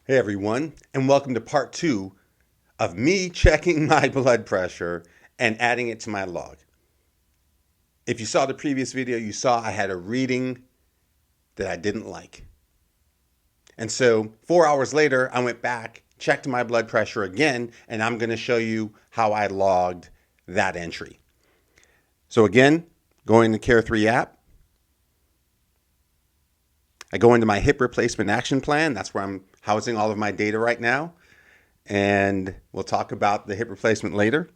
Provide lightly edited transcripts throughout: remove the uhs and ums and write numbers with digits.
Hey everyone, and welcome to part 2 of me checking my blood pressure and adding it to my log. If you saw the previous video, you saw I had a reading that I didn't like. And so 4 hours later, I went back, checked my blood pressure again, and I'm going to show you how I logged that entry. So again, going to Care3 app, I go into my hip replacement action plan. That's where I'm housing all of my data right now. And we'll talk about the hip replacement later.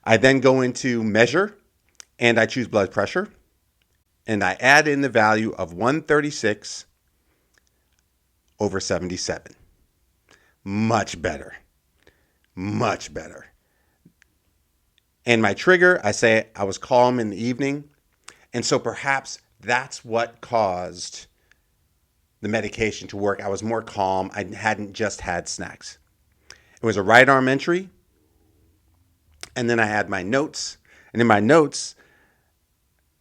I then go into measure and I choose blood pressure and I add in the value of 136 over 77. Much better. Much better. And my trigger, I say I was calm in the evening. And so perhaps that's what caused the medication to work. I was more calm. I hadn't just had snacks. It was a right arm entry. And then I had my notes. And in my notes,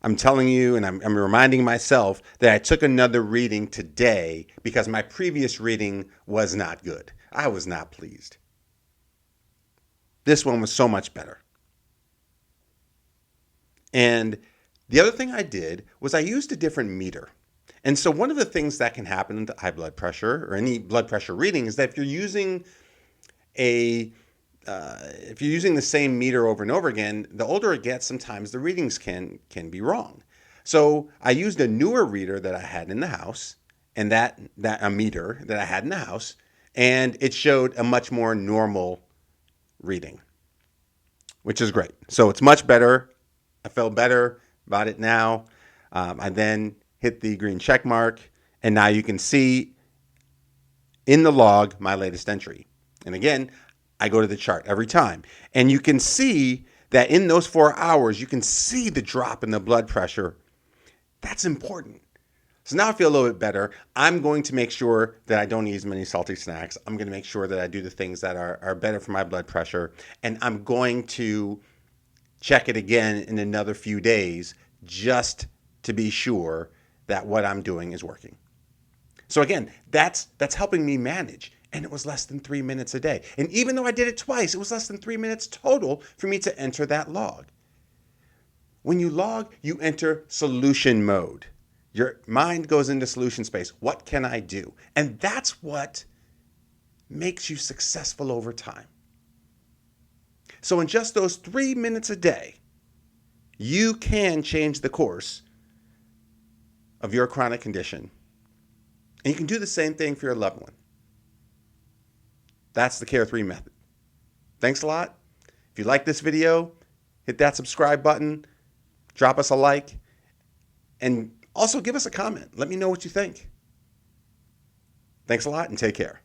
I'm telling you and I'm reminding myself that I took another reading today because my previous reading was not good. I was not pleased. This one was so much better. And the other thing I did was I used a different meter. And so one of the things that can happen to high blood pressure or any blood pressure reading is that if you're using the same meter over and over again, the older it gets, sometimes the readings can be wrong. So I used a newer reader that I had in the house, and that a meter that I had in the house, and it showed a much more normal reading, which is great. So it's much better. I feel better about it now. I then hit the green check mark, and now you can see in the log my latest entry. And again, I go to the chart every time. And you can see that in those 4 hours, you can see the drop in the blood pressure. That's important. So now I feel a little bit better. I'm going to make sure that I don't eat as many salty snacks. I'm going to make sure that I do the things that are better for my blood pressure. And I'm going to check it again in another few days just to be sure that what I'm doing is working. So again, that's helping me manage. And it was less than 3 minutes a day. And even though I did it twice, it was less than 3 minutes total for me to enter that log. When you log, you enter solution mode. Your mind goes into solution space. What can I do? And that's what makes you successful over time. So in just those 3 minutes a day, you can change the course of your chronic condition. And you can do the same thing for your loved one. That's the Care3 method. Thanks a lot. If you like this video, hit that subscribe button, drop us a like, and also give us a comment. Let me know what you think. Thanks a lot and take care.